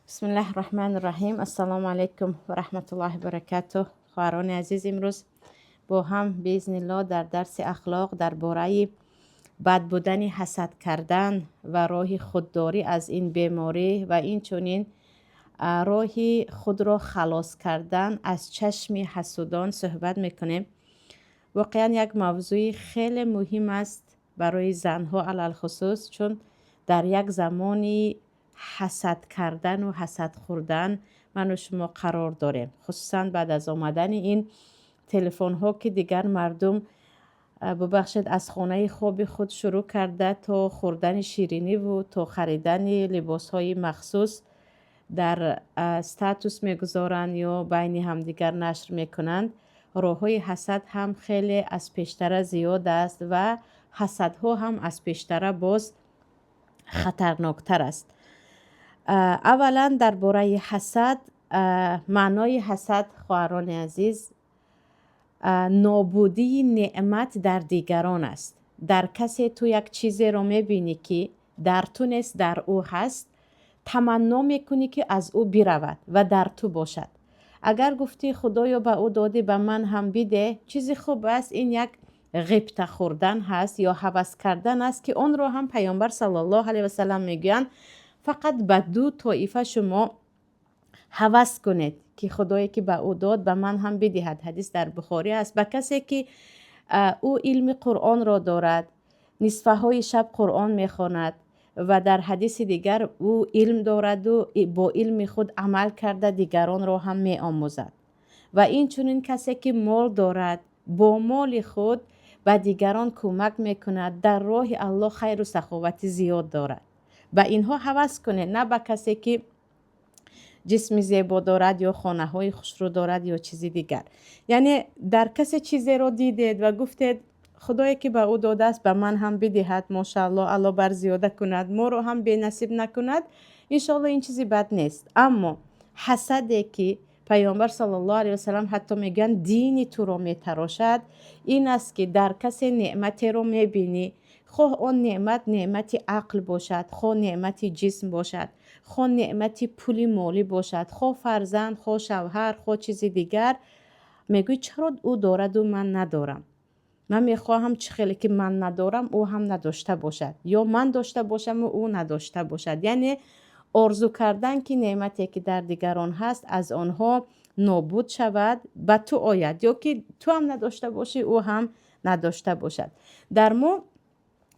بسم الله الرحمن الرحیم. السلام علیکم و رحمت الله و برکاته. خواهران عزیز، امروز با هم باذن الله در درس اخلاق درباره بد بودن حسد کردن و راه خودداری از این بیماری و این چنین راه خود را خلاص کردن از چشم حسودان صحبت میکنیم. واقعا یک موضوع خیلی مهم است برای زنها علل خصوص، چون در یک زمانی حسد کردن و حسد خوردن من و شما قرار داریم، خصوصا بعد از آمدن این تلفن ها که دیگر مردم ببخشید از خانه خواب خود شروع کرده تا خوردن شیرینی و تا خریدن لباس های مخصوص در استاتوس میگذارند یا بین همدیگر نشر میکنند. راه های حسد هم خیلی از پیشتر زیاد است و حسدها هم از پیشتر باز خطرناکتر است. اولا درباره حسد، معنای حسد خواهران عزیز نابودی نعمت در دیگران است. در کسی تو یک چیزی رو میبینی که در تو نیست، در او هست، تمنا میکنی که از او برود و در تو باشد. اگر گفتی خدایا به او دادی به من هم بده، چیزی خوب است، این یک غبطه خوردن هست یا هوس کردن است که اون رو هم پیامبر صلی الله علیه و سلم میگویند فقط به دو طایفه شما هوس کنید که خدایی که به او داد به من هم بدهد. حدیث در بخاری است. به کسی که او علم قرآن را دارد، نصفه های شب قرآن میخواند و در حدیث دیگر او علم دارد و با علم خود عمل کرده دیگران را هم می آموزد. و این چنین کسی که مال دارد، با مال خود به دیگران کمک میکند، در راه الله خیر و سخاوت زیاد دارد. به اینها هوس کنید، نه به کسی که جسم زیبا دارد یا خانه های خوش رو دارد یا چیزی دیگر. یعنی در کسی چیزی رو دیدید و گفتید خدایی که به او داده است به من هم بدهد، ماشاءالله الله بر زیاده کند، ما رو هم به نصیب نکند، انشاءالله این چیزی بد نیست. اما حسدی که پیامبر صلی الله علیه و سلم حتی میگن دین تو رو میتراشد، این است که در کسی نعمتی رو میبینی، خواه اون نعمت نعمت عقل باشد، خواه نعمت جسم باشد، خواه نعمت پولی مالی باشد، خواه فرزند، خواه شوهر، خواه چیزی دیگر، میگوی چرا او دارد و من ندارم؟ من میخواهم چه خیلی که من ندارم او هم نداشته باشد، یا من داشته باشم و او نداشته باشد. یعنی آرزو کردن که نعمتی که در دیگران هست از آنها نابود شود، به تو آید، یا که تو هم نداشته باشی او هم نداشته باشد. در ما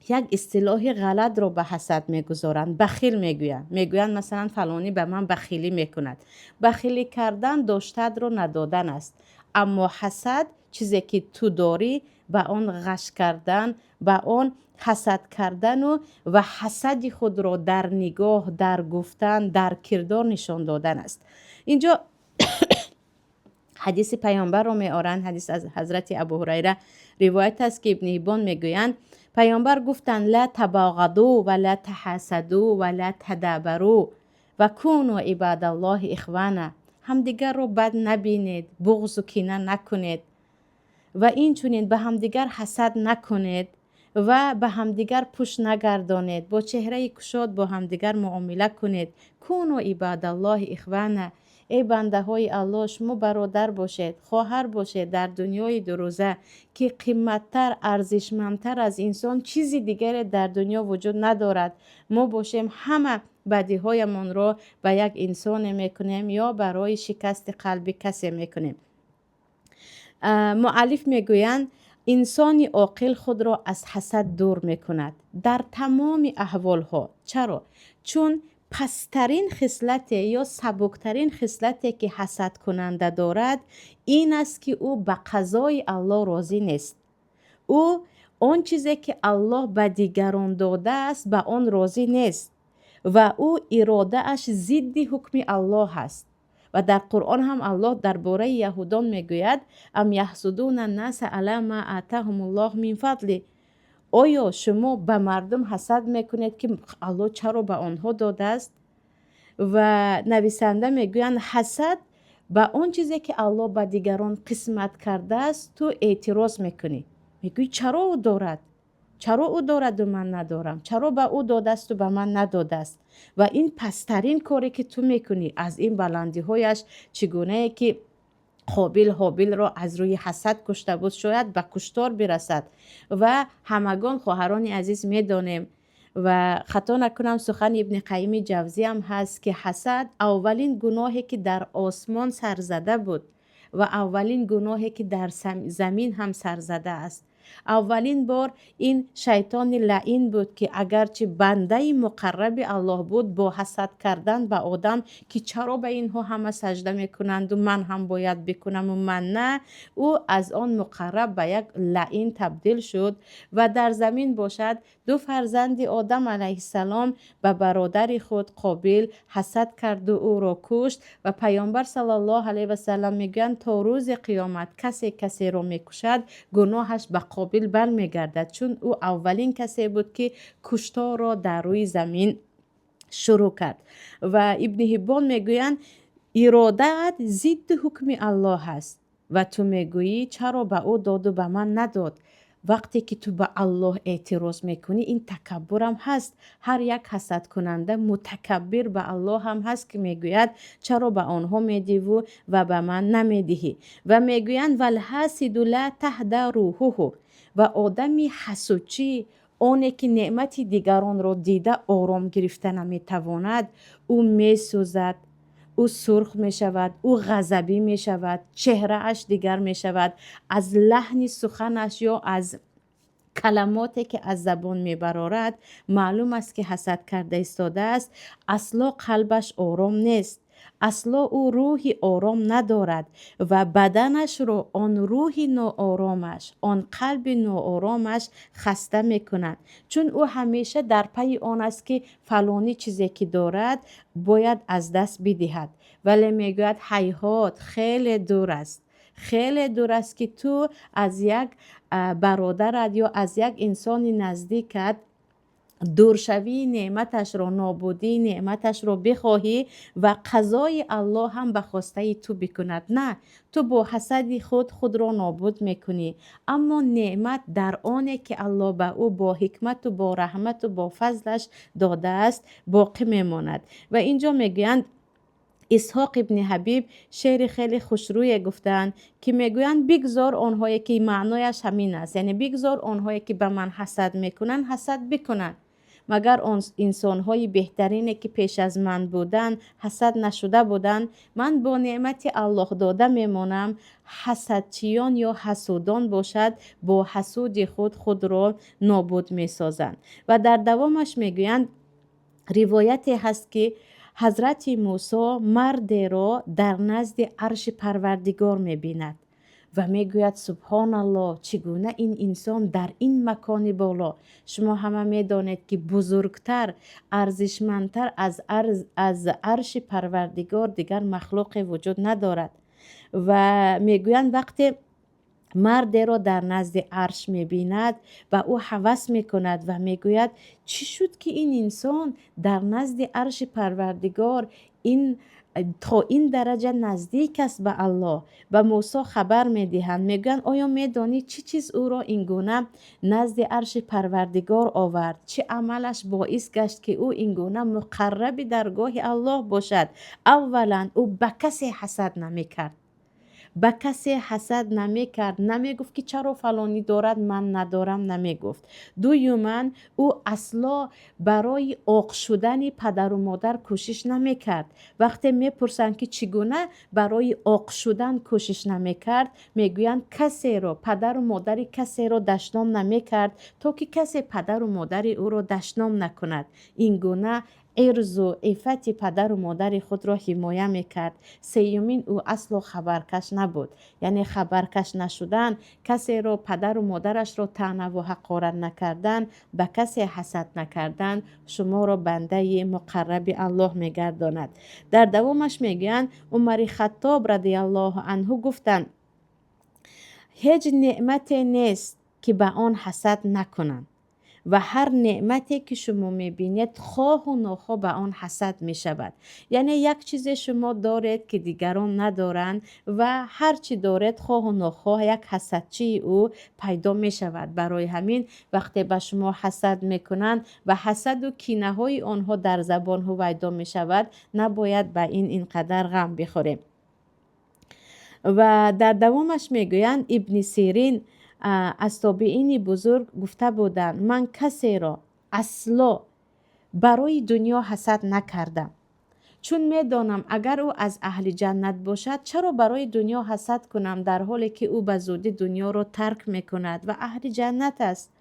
یک اصطلاح غلط رو به حسد میگذارند، بخیل میگویند مثلا فلانی به من بخیلی میکند. بخیلی کردن داشتد رو ندادن است، اما حسد چیزی که تو داری به آن غش کردن، به آن حسد کردن و حسد خود رو در نگاه، در گفتن، در کردار نشان دادن است. اینجا حدیث پیامبر رو میارن، حدیث از حضرت ابو هریره روایت است که ابن حبان میگویند پیامبر گفتند لا تباغضوا ولا تحاسدوا ولا تدابروا و کونوا عباد الله اخوانا. همدیگر رو بد نبینید، بغض و کینه نکنید و این چنین به همدیگر حسد نکنید و به همدیگر پشت نگردانید، با چهره گشاد با همدیگر معامله کنید. کونوا عباد الله اخوانا، ای بنده های الله شما برادر باشید، خواهر باشید در دنیای دو روزه که قیمتتر، ارزشمندتر از انسان چیزی دیگر در دنیا وجود ندارد. ما باشیم همه بدی هایمان را به یک انسان میکنیم یا برای شکست قلب کسی میکنیم. مؤلف میگویند انسان عاقل خود را از حسد دور میکند در تمام احوال ها. چرا؟ چون پسترین خصلت یا سبکترین خصلتی که حسد کننده دارد این است که او به قضای الله راضی نیست. او آن چیزی که الله به دیگران داده است به آن راضی نیست و او اراده اش ضد حکم الله است. و در قرآن هم الله درباره یهودان میگوید ام یحسدون الناس علی ما آتاهم الله من فضل. آیا شما به مردم حسد میکنید که الله چرا به آنها داده است؟ و نویسنده میگویند حسد به اون چیزی که الله به دیگران قسمت کرده است تو اعتراض میکنی، میگوی چرا او دارد، چرا او دارد و من ندارم؟ چرا به او داده است و به من نداده است؟ و این پسترین کاری که تو میکنی از این بلندی هایش چگونه که حابیل را از روی حسد کشته بود شاید به کشتار برسد. و همگان خواهران عزیز میدانیم و خطا نکنم سخن ابن قیم جوزی هم هست که حسد اولین گناهی که در آسمان سرزده بود و اولین گناهی که در زمین هم سرزده است. اولین بار این شیطان لعین بود که اگرچه بنده مقرب الله بود با حسد کردن به آدم که چرا به اینها همه سجده میکنند و من هم باید بکنم و من نه، او از آن مقرب به یک لعین تبدیل شد و در زمین باشد دو فرزند آدم علیه السلام به برادر خود قابیل حسد کرد و او را کشت و پیامبر صلی الله علیه و سلم میگن تا روز قیامت کسی را میکشد گناهش به قابیل برمیگردد، چون او اولین کسی بود که کشتار را در روی زمین شروع کرد. و ابن حبان میگویند ارادت ضد حکم الله است و تو میگویی چرا به او داد و به من نداد. وقتی که تو به الله اعتراض میکنی این تکبر هم هست. هر یک حسد کننده متکبر به الله هم هست که میگوید چرا به آنها میدی و به من نمیدهی. و میگویند والحاسد لا تهدی روحه، و آدمی حسودچی آنی که نعمت دیگران را دیده آرام گرفته نمیتواند او میسوزد، او سرخ می شود، او غضبی می شود، چهره اش دیگر می شود. از لحن سخنش یا از کلماتی که از زبان می برارد معلوم است که حسد کرده ایستاده است. اصلا قلبش آرام نیست، اصلا او روحی آرام ندارد و بدنش رو آن روحی ناآرامش، آن قلب ناآرامش خسته می کند، چون او همیشه در پی آن است که فلانی چیزی که دارد باید از دست بدهد. ولی میگوید هیهات، خیلی دور است، خیلی دور است که تو از یک برادرت یا از یک انسان نزدیکت دورشوی نعمتش را، نابودی نعمتش را بخواهی و قضای الله هم به خواسته تو بکند. نه، تو با حسد خود را نابود میکنی، اما نعمت در آنه که الله به او با حکمت و با رحمت و با فضلش داده است باقی میماند. و اینجا میگویند اسحاق ابن حبیب شعر خیلی خوشروی گفتن که میگویند بگذار آنهایی که معنایش همین است، یعنی بگذار آنهایی که به من حسد میکنن حسد بکنن، مگر آن انسان‌های بهترینی که پیش از من بودن حسد نشده بودن. من با نعمت الله داده میمانم. حسدچیان یا حسودان باشد با حسود خود را نابود میسازند. و در دوامش میگویند روایتی هست که حضرت موسی مرد را در نزد عرش پروردگار میبیند و میگوید سبحان الله، چگونه این انسان در این مکان بالا. شما همه میدانید که بزرگتر، ارزشمندتر از عرش پروردگار دیگر مخلوق وجود ندارد. و میگویند وقتی مرد را در نزد عرش میبیند و او هوس میکند و میگوید چی شد که این انسان در نزد عرش پروردگار تا این درجه نزدیک است به الله. و موسی خبر میدهند، میگن آیا میدانی چی چیز او را این گونه نزد عرش پروردگار آورد؟ چه عملش باعث گشت که او این گونه مقرب درگاه الله باشد؟ اولا او به کسی حسد نمیکرد، به کسی حسد نمیکرد، نمیگفت که چرا فلانی دارد من ندارم، نمیگفت. دوما او اصلا برای عاق شدن پدر و مادر کوشش نمیکرد. وقتی میپرسند که چگونه برای عاق شدن کوشش نمیکرد، میگویند کسی را، پدر و مادر کسی را دشنام نمیکرد تا که کسی پدر و مادر او را دشنام نکند. این گونه عرض و عفت پدر و مادر خود را حمایه میکرد. سیومین او اصلا خبرکش نبود، یعنی خبرکش نشدن، کسی را، پدر و مادرش را طعنه و حقارت نکردن، به کسی حسد نکردن شما را بنده مقرب الله میگرداند. در دوامش میگن عمر خطاب رضی الله عنه گفتند هیچ نعمت نیست که به آن حسد نکنند و هر نعمتی که شما میبینید خواه و ناخواه به آن حسد میشود. یعنی یک چیز شما دارید که دیگران ندارند و هر چی دارید خواه و ناخواه یک حسدچی او پیدا میشود. برای همین وقتی به شما حسد میکنند و حسد و کینه های آنها در زبان ها پیدا میشود، نباید به اینقدر غم بخوریم. و در دوامش میگویند ابن سیرین از تابعین بزرگ گفته بودند من کسی را اصلا برای دنیا حسد نکردم، چون میدانم اگر او از اهل جنت باشد چرا برای دنیا حسد کنم در حالی که او به زودی دنیا را ترک میکند و اهل جنت است.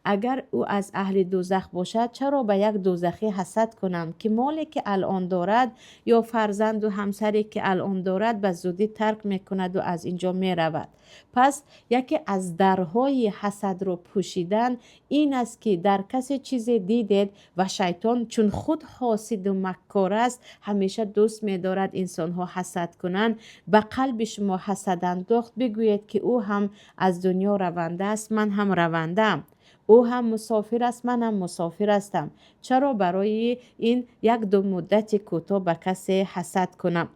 اگر او از اهل دوزخ باشد چرا به یک دوزخی حسد کنم که مالی که الان دارد یا فرزند و همسری که الان دارد به زودی ترک میکند و از اینجا میرود. پس یکی از درهای حسد رو پوشیدن این است که در کسی چیزی دیدید و شیطان چون خود حاسد و مکار است همیشه دوست می‌دارد انسان‌ها حسد کنند، به قلب شما حسد انداخت، بگویید که او هم از دنیا رونده است، من هم رونده‌ام. او هم مسافر است، من هم مسافر هستم. چرا برای این یک دو مدت کوتاه به کسی حسد کنم؟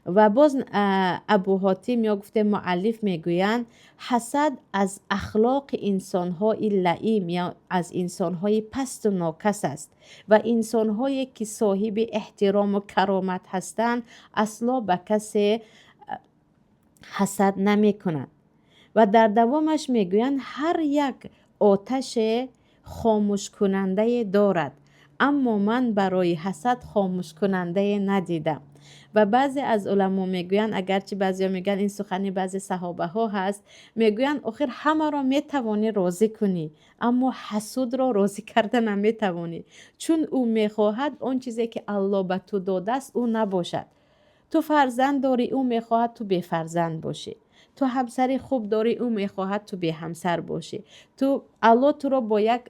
و باز ابو حاتم یا گفته مؤلف میگویند حسد از اخلاق انسان‌های لئیم یا از انسان‌های پست و ناکس است و انسان‌هایی که صاحب احترام و کرامت هستند اصلا به کسی حسد نمی کنند. و در دوامش میگویند هر یک آتش خاموش کننده دارد، اما من برای حسد خاموش کننده ندیدم. و بعضی از علما میگویند اگرچه بعضی ها میگن این سخنی بعضی صحابه ها هست، میگویند آخر همه را میتوانی راضی کنی اما حسود را راضی کرده نمیتوانی، چون او میخواهد اون چیزی که الله به تو داده است او نباشد. تو فرزند داری او میخواهد تو بی فرزند باشی، تو همسر خوب داری او میخواهد تو بی همسر باشی. تو الله تو را با یک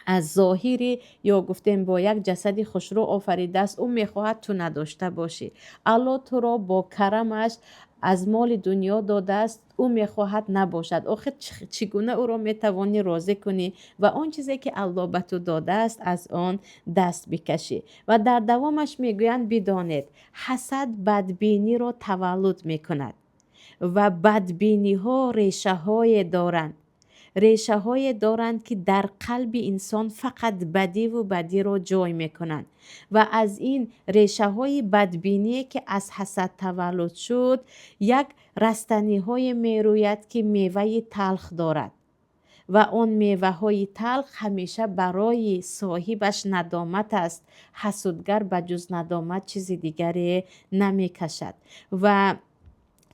از ظاهری یا گفتیم با یک جسدی خوشرو آفریده است، او میخواهد تو نداشته باشی. الله تو را با کرمش از مال دنیا داده است، او میخواهد نباشد. آخر چگونه او را میتوانی راضی کنی و آن چیزی که الله به تو داده است از آن دست بکشی؟ و در دوامش میگویند بدانید حسد بدبینی را تولد میکند و بدبینی ها ریشه های دارند. ریشه های دارند که در قلب انسان فقط بدی و بدی را جای میکنند و از این ریشه های بدبینی که از حسد تولد شد یک رستنی های میروید که میوه تلخ دارد و آن میوه های تلخ همیشه برای صاحبش ندامت است. حسودگر بجز ندامت چیز دیگری نمی کشد. و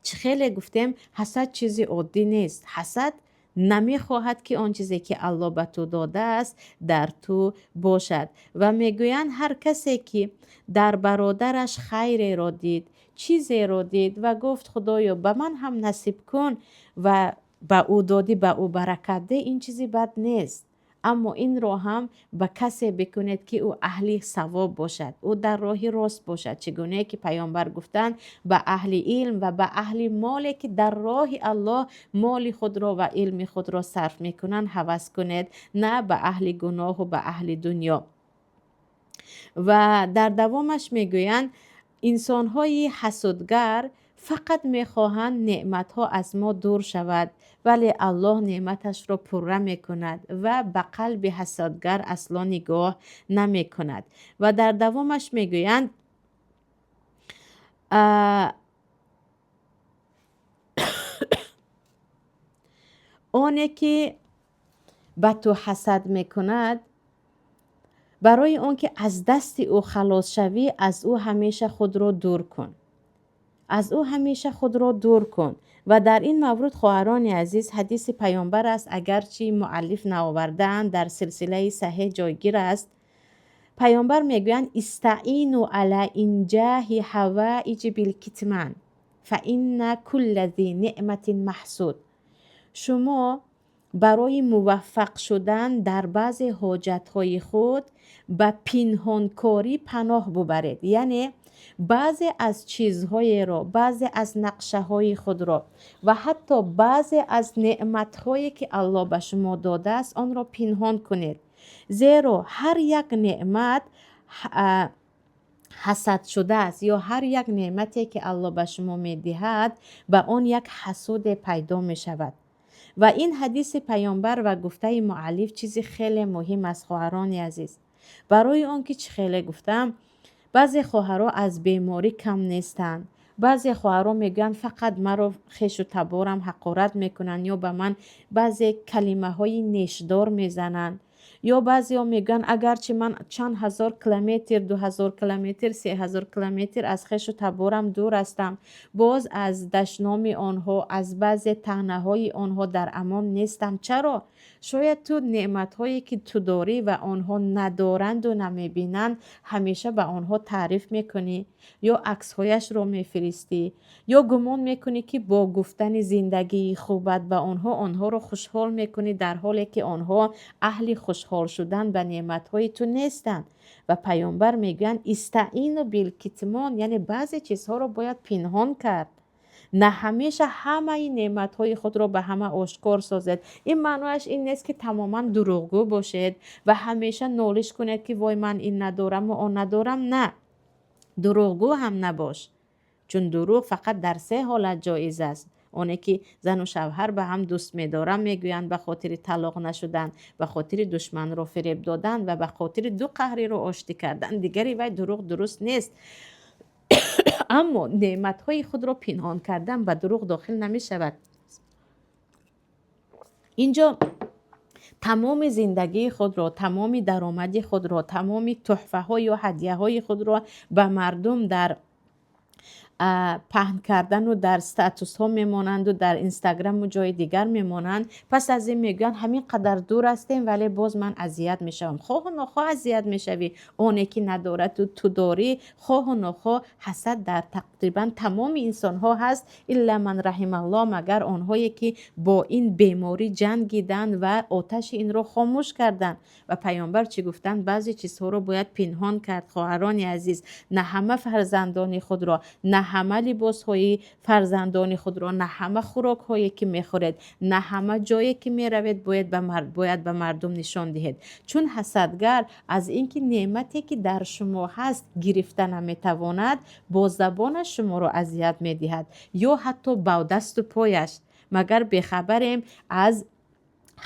خیلی گفتیم حسد چیزی عادی نیست. حسد نمی خواهد که آن چیزی که الله به تو داده است در تو باشد. و میگویند هر کسی که در برادرش خیر را دید، چیزی را دید و گفت خدایا به من هم نصیب کن و به او دادی، به او برکت ده، این چیزی بد نیست. اما این را هم به کسی بکنید که او اهل ثواب باشد، او در راه راست باشد، چگونه که پیامبر گفتند به اهل علم و به اهل مالی که در راه الله مال خود را و علم خود را صرف میکنند هوس کنید، نه به اهل گناه و به اهل دنیا. و در دوامش میگویند انسان‌های حسودگر فقط میخواهند نعمتها از ما دور شود، ولی الله نعمتش را پره میکند و به قلب حسودگر اصلا نگاه نمیکند. و در دوامش میگویند آنی که به تو حسد میکند برای آن که از دست او خلاص شوی از او همیشه خود را دور کن، از او همیشه خود را دور کن. و در این مورد خواهران عزیز حدیث پیامبر است، اگرچه مؤلف نآورده‌اند، در سلسله صحیح جایگیر است. پیامبر میگویند استعینوا علی انجاح حوائج بالکتمان فان کل ذی نعمت محسود. شما برای موفق شدن در بعض حاجتهای خود به پنهانکاری پناه ببرید. یعنی بعضی از چیزهای را، بعضی از نقشه های خود را و حتی بعضی از نعمتهایی که الله به شما داده است آن را پنهان کنید. زیرا هر یک نعمت حسد شده است، یا هر یک نعمتی که الله به شما می دهد به آن یک حسود پیدا می شود. و این حدیث پیامبر و گفته مؤلف چیزی خیلی مهم است خواهران عزیز. برای آنکه چه خیلی گفتم، بعضی خواهرها از بیماری کم نیستند. بعضی خواهرها میگن فقط مرا خیش و تبارم حقارت میکنن، یا به من بعضی کلمه های نیشدار میزنن، یا بعضی ها میگن اگرچه من چند هزار کیلومتر، 2000 کیلومتر، 3000 کیلومتر از خیش و تبارم دور هستم، باز از دشنام آنها، از بعضی طعنه های آنها در امان نیستم. چرا؟ شاید تو نعمت هایی که تو داری و آنها ندارند و نمیبینند همیشه به آنها تعریف میکنی، یا عکس هایش رو میفرستی، یا گمان میکنی که با گفتن زندگی خوبت به آنها رو خوشحال میکنی، در حالی که آنها اهل خوشحال شدن به نعمت های تو نیستند. و پیامبر میگن استعینوا بالکتمان، یعنی بعضی چیزها رو باید پنهان کرد. نه همیشه همه این نعمت های خود را به همه آشکار سازد. این معنیش این نیست که تماما دروغگو باشید و همیشه نالش کنید که وای من این ندارم و آن ندارم. نه، دروغگو هم نباش، چون دروغ فقط در 3 حالت جایز است. اونه که زن و شوهر به هم دوست می‌دارن میگویند به خاطر طلاق نشدن، به خاطر دشمن رو فریب دادن و به خاطر 2 قهری رو آشتی کردن. دیگری وای دروغ درست نیست. اما نعمت‌های خود را پنهان کردن به دروغ داخل نمی شود. اینجا تمام زندگی خود را، تمام درآمد خود را، تمام تحفه ها یا هدیه های خود را به مردم در پهن کردن و در استاتوس ها میمانند و در اینستاگرام و جای دیگر میمانند. پس از این میگن همین قدر دور هستیم ولی باز من اذیت میشم. خواه و نخواه اذیت میشوی. اونه که نداره تو داری. خواه و نخواه حسد در تقریبا تمام انسان ها هست، الا من رحم الله، مگر آنهایی که با این بیماری جنگیدن و آتش این رو خاموش کردن. و پیامبر چی گفتن؟ بعضی چیزها رو باید پنهان کرد. خواهران عزیز، نه همه فرزندان خود را، نه همه لباس های فرزندان خود را، نه همه خوراک هایی که میخورید، نه همه جایی که میروید باید به مردم نشان دهید. چون حسدگر از اینکه نعمتی که در شما هست گرفته نمیتواند، با زبان شما را اذیت میدهد یا حتی با دست و پایش. مگر بخبریم از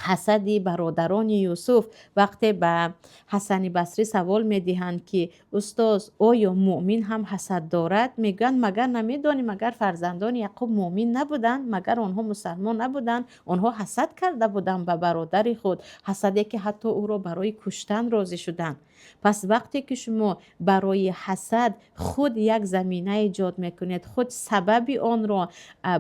حسدی برادران یوسف وقتی به حسن بصری سوال میدهند که استاد آیا مؤمن هم حسد دارد؟ میگن مگر نمیدانی مگر فرزندان یعقوب مؤمن نبودند؟ مگر آنها مسلمان نبودند؟ آنها حسد کرده بودند به برادر خود، حسدی که حتی او را برای کشتن راضی شدند. پس وقتی که شما برای حسد خود یک زمینه ایجاد میکنید، خود سببی آن را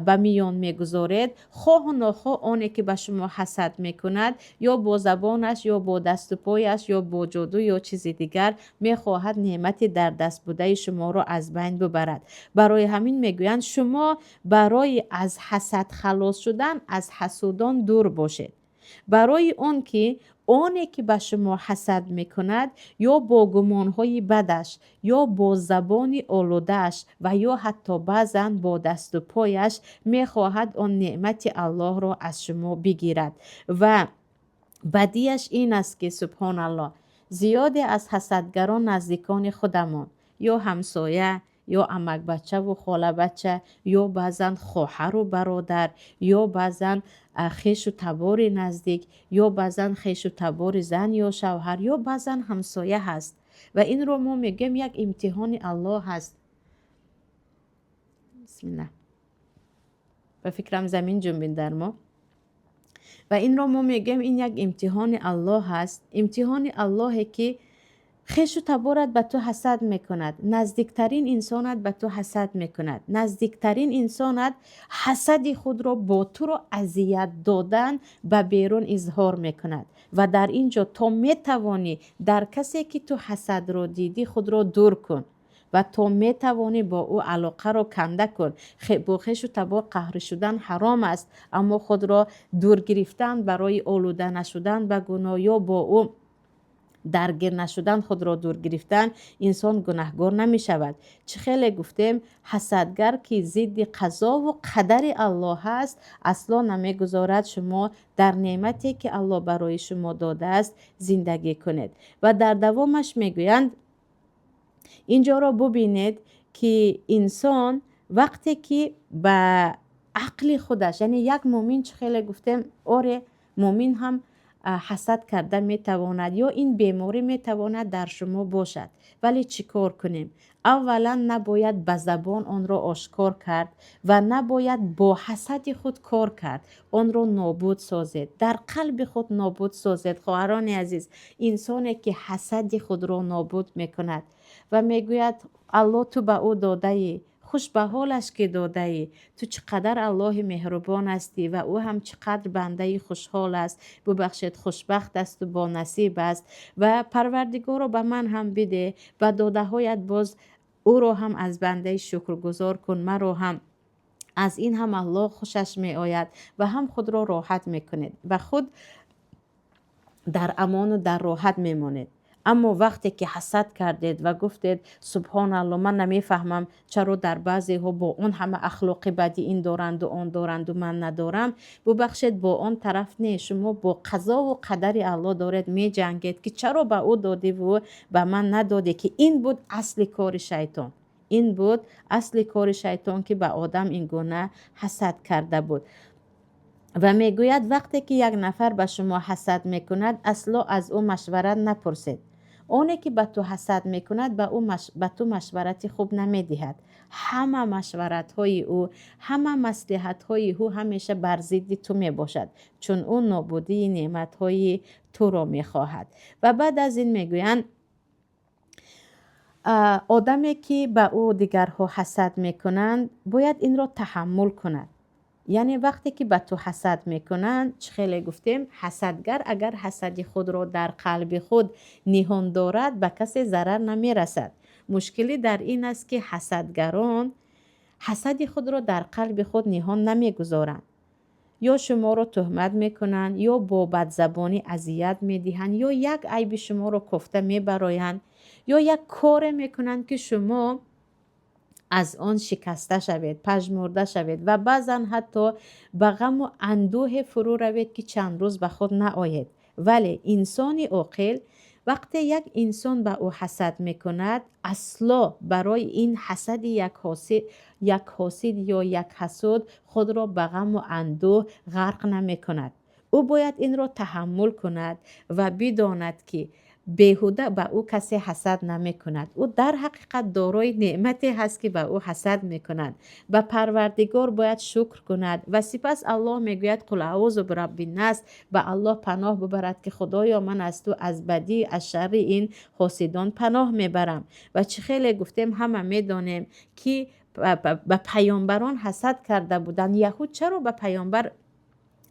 به میان میگذارید، خواه و نخواه آنی که به شما حسد میکند یا با زبانش یا با دست و پایش یا با جادو یا چیز دیگر میخواهد نعمتی در دست بوده شما را از بین ببرد. برای همین میگویند شما برای از حسد خلاص شدن از حسودان دور باشید. برای اون که آنی که به شما حسد میکند یا با گمانهای بدش یا با زبان آلودهش و یا حتی بعضا با دست و پایش میخواهد آن نعمت الله را از شما بگیرد. و بدیش این است که سبحان الله زیادی از حسدگران نزدیکان خودمان، یا همسایه یا عمک بچه و خاله بچه، یا بعضا خواهر و برادر، یا بعضا خیش و تبار نزدیک، یا بعضا خیش و تبار زن یا شوهر، یا بعضا همسایه هست. و این رو ما میگیم یک امتحان الله هست. بسم الله. به فکرم زمین جنبین در ما. و این رو ما میگیم این یک امتحان الله هست. امتحان الله که خیش و تبارت به تو حسد میکند، نزدیکترین انسانت به تو حسد میکند، نزدیکترین انسانت حسد خود را با تو را اذیت دادن به بیرون اظهار میکند. و در اینجا تو میتوانی در کسی که تو حسد را دیدی خود را دور کن. و تو میتوانی با او علاقه رو کنده کن. با خویش و تبا قهر شدن حرام است، اما خود را دور گرفتن برای آلوده نشدن به گناه یا با او درگیر نشدن، خود را دور گرفتن، انسان گناهگار نمی شود. چه خیلی گفتیم حسدگر که ضد قضا و قدر الله هست، اصلا نمی گذارد شما در نعمتی که الله برای شما داده است زندگی کنید. و در دوامش میگویند اینجا را ببینید که انسان وقتی که به عقل خودش، یعنی یک مؤمن، چه خیلی گفتیم آره مؤمن هم حسد کرده میتواند یا این بیماری میتواند در شما باشد، ولی چیکار کنیم؟ اولا نباید به زبان آن را آشکار کرد و نباید با حسد خود کار کرد، آن را نابود سازید، در قلب خود نابود سازید. خواهران عزیز، انسانی که حسد خود را نابود میکند و میگوید الله تو به او داده ای، خوش به حالش که داده ای، تو چقدر الله مهربان هستی و او هم چقدر بنده خوشحال است، ببخشید خوشبخت است و با نصیب است و پروردگار رو به من هم بده و داده هایت باز او رو هم از بنده شکرگزار کن، من رو هم از این هم الله خوشش می آید و هم خود را راحت می کنید و خود در امان و در راحت می مانید. اما وقتی که حسد کردید و گفتید سبحان الله من نمیفهمم چرا در بعضی ها با اون همه اخلاق بدی این دارند و آن دارند و من ندارم، ببخشید با آن طرف نه، شما با قضا و قدر الله دارید می جنگید که چرا به او دادی و به من ندادی، که این بود اصل کار شیطان. این بود اصل کار شیطان که به آدم این گونه حسد کرده بود. و میگوید وقتی که یک نفر به شما حسد میکند اصلا از او مشورت نپرسید. اونی که به تو حسد میکند به تو مشورت خوب نمیدهد. همه مشورت های او، همه مصلحت های او همیشه بر ضد تو میباشد، چون او نابودی نعمت های تو را میخواهد. و بعد از این میگویند آدمی که به او دیگرها حسد میکنند باید این را تحمل کند. یعنی وقتی که به تو حسد میکنند، چه خیلی گفتیم حسدگر اگر حسد خود را در قلب خود نهان دارد به کسی ضرر نمیرسد. مشکلی در این است که حسدگران حسد خود را در قلب خود نهان نمیگذارند، یا شما را تهمت میکنند یا با بدزبانی اذیت میدهند یا یک عیب شما را کوفته میبرایند یا یک کار میکنند که شما از آن شکسته شوید، پژمرده شوید و بعضا حتی به غم و اندوه فرو روید که چند روز به خود نآید. ولی انسانی عاقل وقتی یک انسان به او حسد میکند، اصلا برای این حسد یک حاسد یا یک حسود خود را به غم و اندوه غرق نمیکند. او باید این را تحمل کند و بداند که بیهوده به او کسی حسد نمی کند. او در حقیقت دارای نعمتی هست که به او حسد می کند. به پروردگار باید شکر کند و سپس الله می گوید قل اعوذ برب الناس، به الله پناه ببرد که خدایا من از تو از بدی از شر این حاسدان پناه می برم. و چه خیلی گفتیم همه می دانیم که به پیامبران حسد کرده بودند. یهود چرا به پیامبر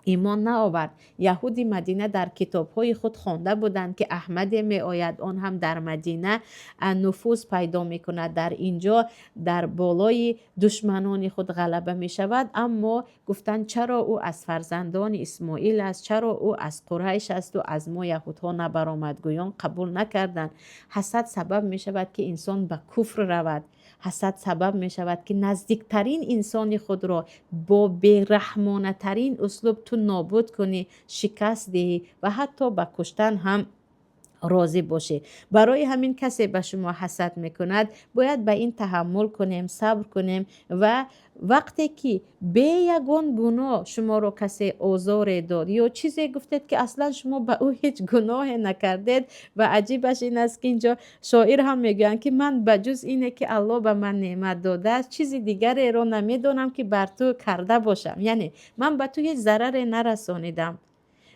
ایمان نآورد؟ یهودی مدینه در کتاب‌های خود خوانده بودند که احمد می آید، آن هم در مدینه نفوذ پیدا می کند، در اینجا در بالای دشمنان خود غلبه می شود. اما گفتند چرا او از فرزندان اسماعیل است، چرا او از قریش است و از ما یهودها نبرآمدگویان قبول نکردند. حسد سبب می شود که انسان به کفر رود. حسد سبب می شود که نزدیکترین انسان خود را با بیرحمانه ترین اسلوب تو نابود کنی، شکست دهی و حتی به کشتن هم راضی باشه. برای همین کسی به شما حسد میکند باید به این تحمل کنیم، صبر کنیم و وقتی که به یگان گناه شما رو کسی آزار داد یا چیزی گفتید که اصلا شما به او هیچ گناه نکردید، و عجیبش این است که اینجا شاعر هم میگن که من بجز اینه که الله به من نعمت داده است چیزی دیگری رو نمیدونم که بر تو کرده باشم. یعنی من به تو هیچ ضرر نرسانیدم،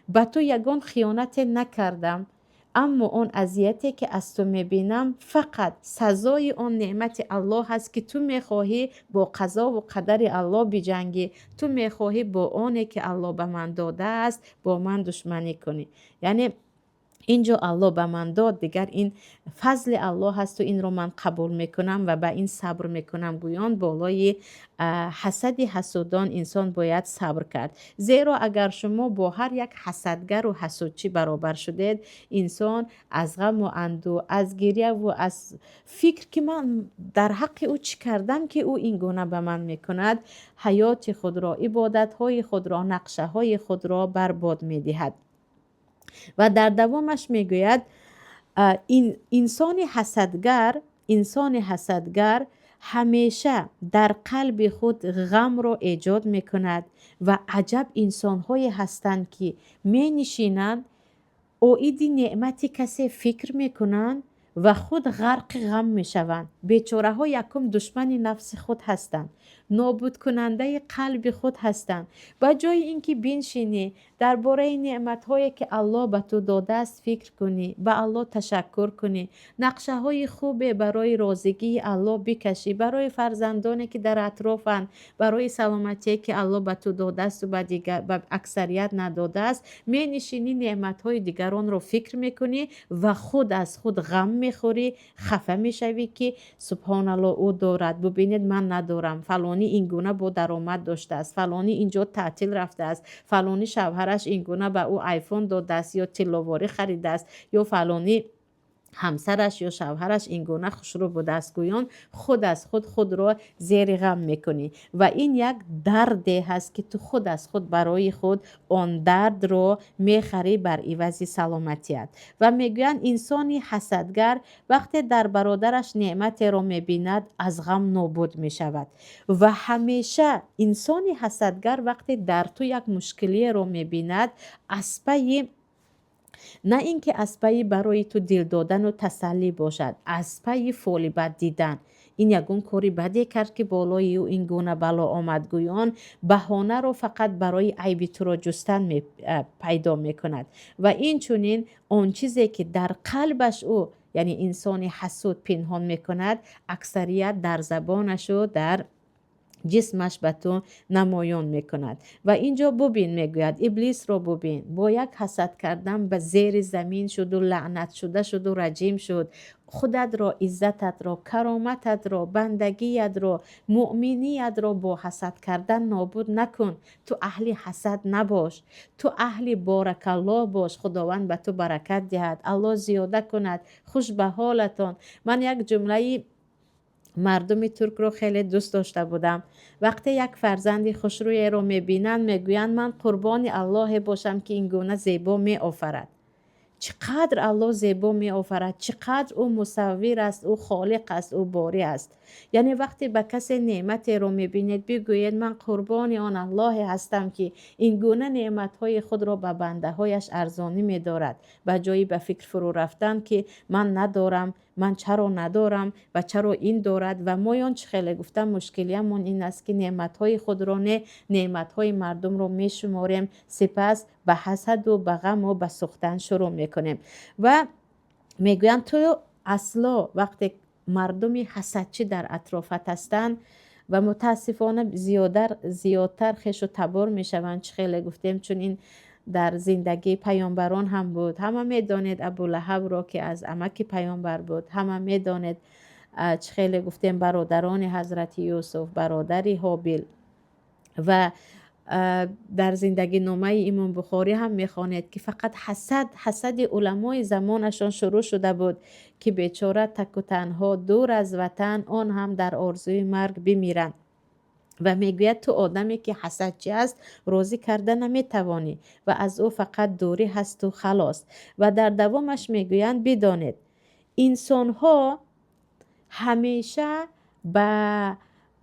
به تو یگان خیانت نکردم، اما اون اذیتی که از تو میبینم فقط سزای اون نعمت الله هست که تو میخواهی با قضا و قدر الله بجنگی، تو میخواهی با اونه که الله به من داده است با من دشمنی کنی. یعنی اینجا الله به من داد، دیگر این فضل الله هست و این رو من قبول میکنم و به این صبر میکنم. گویان بالای حسد حسودان انسان باید صبر کرد، زیرا اگر شما با هر یک حسدگر و حسودچی برابر شدید، انسان از غم و اندو، از گریه و از فکر که من در حق او چی کردم که او این گونه به من میکند، حیات خود را، عبادت های خود را، نقشه های خود را برباد میدهد. و در دوامش میگوید این انسان حسدگر همیشه در قلب خود غم را ایجاد میکند و عجب انسان‌هایی هستند که می نشینند اوید نعمت کسی فکر میکنند و خود غرق غم میشوند. بیچاره ها یکم دشمن نفس خود هستند، نابود کننده قلب خود هستند. با جای اینکه بنشینی درباره نعمت هایی که الله به تو داده است فکر کنی، به الله تشکر کنی، نقشه های خوب برای رازگی الله بکشی، برای فرزندانی که در اطرافند، برای سلامتی که الله به تو داده است و به اکثریت نداده است، می نشینی نعمت های دیگران رو فکر میکنی و خود از خود غم میخوری، خفه میشوی که سبحان الله او دارد، ببینید من ندارم، فلانی این گونه با درآمد داشته است، فلانی اینجا تعطیل رفته است، فلانی شوهرش این گونه به او آیفون داده است یا تلواری خریده است، یا فلانی همسرش یا شوهرش این گونه خوشرو بوده است. گویان خود از خود را زیر غم میکنی و این یک درده هست که تو خود از خود برای خود آن درد رو میخری بر عوض سلامتیت. و میگویند انسانی حسدگر وقتی در برادرش نعمت رو میبیند از غم نابود میشود و همیشه انسانی حسدگر وقتی در تو یک مشکلی رو میبیند نه اینکه از پی برای تو دل دادن و تسلی باشد، از پی فال بد دیدن، این یگون کاری بدی کرد که بالای او این گونه بلا آمد. گویان بهانه رو فقط برای عیب تو را جستن پیدا میکند و این چونین آن چیزی که در قلبش او یعنی انسان حسود پنهان میکند، اکثریت در زبانش و در جسمش به تو نمایان میکند. و اینجا ببین میگوید ابلیس را ببین، با یک حسد کردن به زیر زمین شد و لعنت شد و رجیم شد. خودت را، عزتت را، کرامتت را، بندگیت را، مؤمنیت را با حسد کردن نابود نکن. تو اهل حسد نباش، تو اهل بارک الله باش. خداوند به تو برکت دهد، الله زیاده کند، خوش به حالتان. من یک جمله مردم ترک رو خیلی دوست داشته بودم. وقتی یک فرزندی خوشروی رو میبینن میگویند من قربان الله باشم که این گونه زیبا می آفرد. چقدر الله زیبا می آفرد، چقدر او مصور است، او خالق است، او باری است. یعنی وقتی به کسی نعمت رو میبینید بگویید من قربان آن الله هستم که این گونه نعمت های خود را به بنده هایش ارزانی می دارد، به جایی به فکر فرو رفتن که من ندارم، من چرا ندارم و چرا این دارد. و ما چه خیلی گفتم مشکلیمون این است که نعمت های خود را نه نعمت های مردم رو می شماریم، سپس به حسد و به غم و به سوختن شروع میکنیم. و میگویند تو اصلا وقتی مردمی حسدچی در اطرافت هستند و متاسفانه زیادتر خش و تبار میشوند، چه خیلی گفتیم، چون این در زندگی پیامبران هم بود. همه میدانید ابولهب را که از عمک پیامبر بود، همه میدانید چه خیلی گفتیم برادران حضرت یوسف، برادری هابیل. و در زندگی نامه امام بخاری هم میخواند که فقط حسد علمای زمانشان شروع شده بود که بیچاره تک و تنها دور از وطن، آن هم در آرزوی مرگ بمیرند. و میگوید تو آدمی که حسدچی است راضی کرده نمیتوانی و از او فقط دوری هست و خلاص. و در دوامش میگویند بدانید انسان ها همیشه به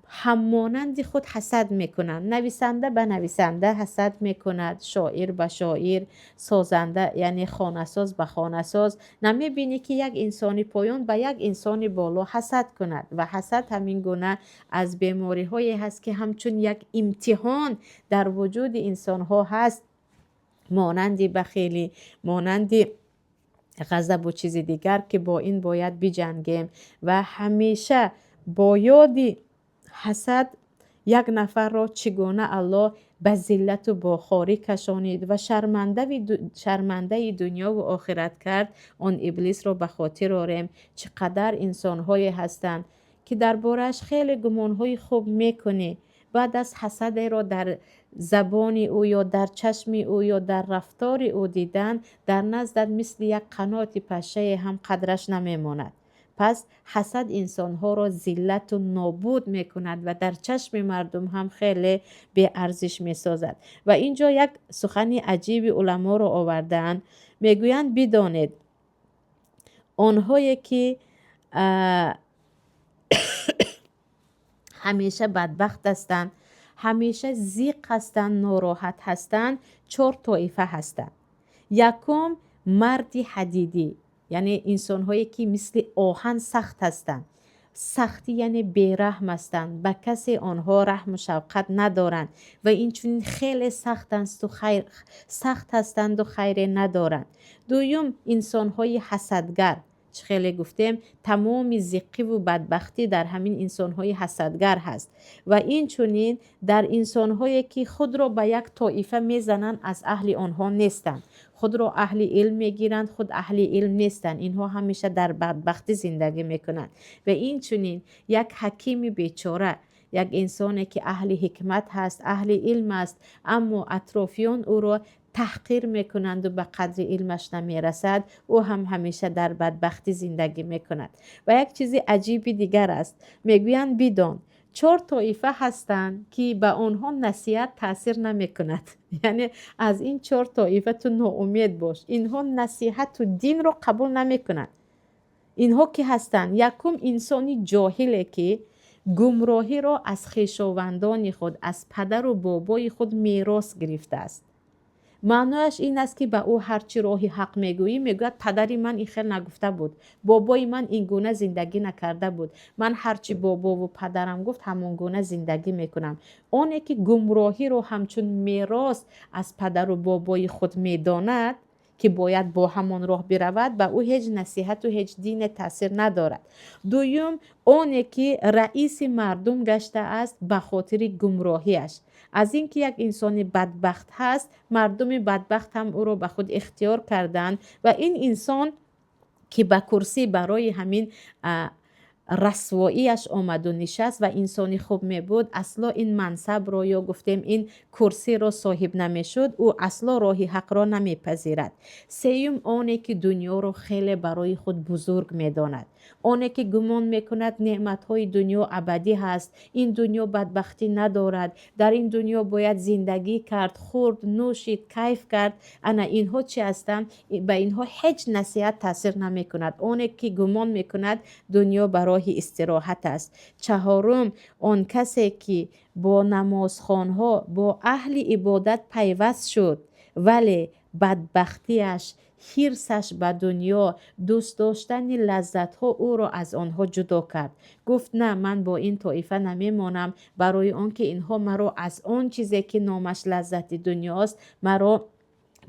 همانند خود حسد میکنند. نویسنده به نویسنده حسد میکند، شاعر به شاعر، سازنده یعنی خانه‌ساز به خانه‌ساز. نمیبینی که یک انسانی پایان به یک انسانی بالا حسد کند. و حسد همین گونه از بیماری هایی هست که همچون یک امتحان در وجود انسان ها هست، مانند بخیلی، مانند غضب و چیز دیگر که با این باید بجنگیم. و همیشه با یادی حسد یک نفر را چگونه الله به ذلت و بخاری کشانید و شرمنده دنیا و آخرت کرد. آن ابلیس را به خاطر آریم چقدر انسان‌های هستند که دربارش خیلی گمان‌های خوب میکنی. بعد از حسد را در زبان او یا در چشم او یا در رفتار او دیدن، در نزدت مثل یک قنات پشه هم قدرش نمیماند. پس حسد انسانها را ذلت و نابود میکند و در چشم مردم هم خیلی به ارزش میسازد. و اینجا یک سخن عجیب علما را آوردن، میگویند بدانید آنهایی که همیشه بدبخت هستند، همیشه ضیق هستند، ناراحت هستند، 4 طایفه هستند. یکم مردی حدیدی، یعنی انسان هایی که مثل آهن سخت هستند. سختی یعنی بیرحم هستند، به کسی آنها رحم و شفقت ندارند و این چون خیلی سخت هستند و خیر ندارند. دوم انسان های حسدگر، خیلی گفتیم تمام ضیقی و بدبختی در همین انسان‌های حسدگر هست و این چونین در انسان‌هایی که خود را به یک طایفه میزنند، از اهل آنها نیستند، خود را اهل علم میگیرند، خود اهل علم نیستند، اینها همیشه در بدبختی زندگی میکنند. و این چونین یک حکیم بیچاره، یک انسانی که اهل حکمت هست، اهل علم است، اما اطرافیان او را تحقیر میکنند و به قدر علمش نمیرسد، او هم همیشه در بدبختی زندگی میکند. و یک چیز عجیبی دیگر است، میگویند بدان 4 طایفه هستند که به آنها نصیحت تاثیر نمیکند. یعنی از این 4 طایفه تو ناامید باش، اینها نصیحت و دین رو قبول نمیکنند. اینها که هستند، یکم انسانی جاهله که گمراهی را از خویشاوندان خود، از پدر و بابای خود میراث گرفته است. معنایش این است که به او هرچی راهی حق میگویی، میگوید پدری من این خیل نگفته بود، بابای من این گونه زندگی نکرده بود، من هرچی بابا و پدرم گفت همون گونه زندگی میکنم. اونی که گمراهی رو همچون میراث از پدر و بابای خود میداند که باید با همان راه برود، به او هیچ نصیحت و هیچ دین تاثیر ندارد. دوم اونی که رئیس مردم گشته است به خاطر گمراهیش. از اینکه یک انسان بدبخت هست، مردم بدبخت هم او را به خود اختیار کردند و این انسان که به کرسی برای همین رسواییش آمد و نشست و انسانی خوب می بود، اصلا این منصب را یا گفتیم این کرسی را صاحب نمی شد، او اصلا راه حق را نمی پذیرد. سیوم آنی که دنیا را خیلی برای خود بزرگ می داند، آنی که گمان می کند نعمت های دنیا ابدی هست، این دنیا بدبختی ندارد، در این دنیا باید زندگی کرد، خورد، نوشید، کیف کرد. انا اینها چی هستند؟ به اینها هیچ نصیحت تاثیر نمی کند. آنی که گمان می کند دنیا برای استراحت است. چهارم آن کسی که با نمازخوانها، با اهل عبادت پیوست شد، ولی بدبختیش، حرصش به دنیا، دوست داشتن لذت ها او را از آنها جدا کرد. گفت نه، من با این طایفه نمیمانم، برای آنکه اینها مرا از آن چیزی که نامش لذت دنیاست مرا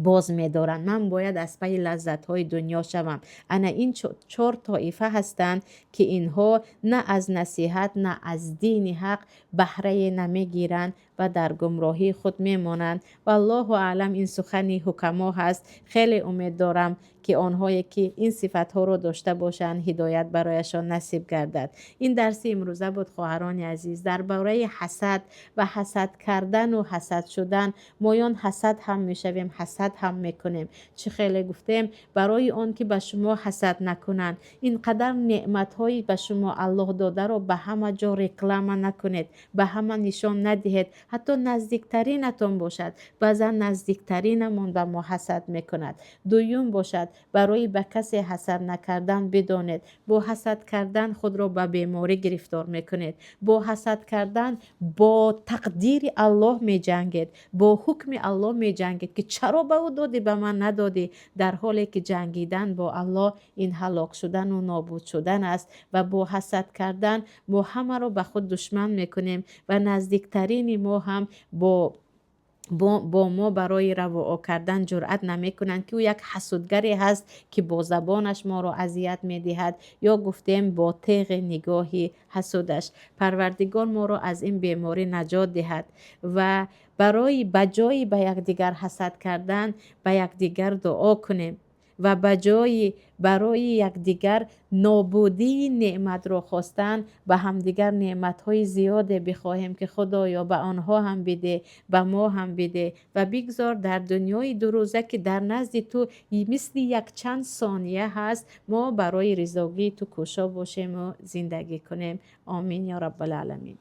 باز می‌دارند. من باید از پی لذت های دنیا شوم. انا این 4 طایفه هستند که اینها نه از نصیحت نه از دین حق بهره نمیگیرند و در گمراهی خود میمانند. و الله اعلم این سخنی حکما هست. خیلی امید دارم که آنهایی که این صفت ها رو داشته باشند هدایت برایشان نصیب گردد. این درس امروزه بود خواهران عزیز درباره حسد و حسد کردن و حسد شدن. مایان حسد هم میشویم، حسد هم میکنیم. چه خیلی گفتیم برای آن که به شما حسد نکنند، اینقدر نعمت هایی به شما الله داده رو به همه جا رکلام نکنید، به همه نشان ندهید. حتی نزدیکترینتون باشد، بعضا نزدیکترینمون به ما حسد میکند. دوم باشد برای به کسی حسد نکردن بدانید با حسد کردن خود را به بیماری گرفتار میکنید. با حسد کردن با تقدیر الله می جنگید، با حکم الله می جنگید که چرا به او دادی به من ندادی، در حالی که جنگیدن با الله این هلاک شدن و نابود شدن است. و با حسد کردن ما همه را به خود دشمن میکنیم و نزدیکترین ما هم با با ما برای روا کردن جرأت نمیکنند که او یک حسودگری هست که با زبانش ما رو اذیت میدهد، یا گفتیم با تیغ نگاهی حسودش. پروردگار ما رو از این بیماری نجات دهد و برای بجای به یکدیگر حسد کردن به یکدیگر دعا کنیم و بجای برای یکدیگر نابودی نعمت را خواستن به همدیگر نعمت‌های زیاد بخواهیم که خدایا به آنها هم بده، به ما هم بده و بگذار در دنیای دو روزه که در نزد تو مثل یک چند ثانیه هست، ما برای رضاگی تو کوشا باشیم و زندگی کنیم. آمین یا رب العالمین.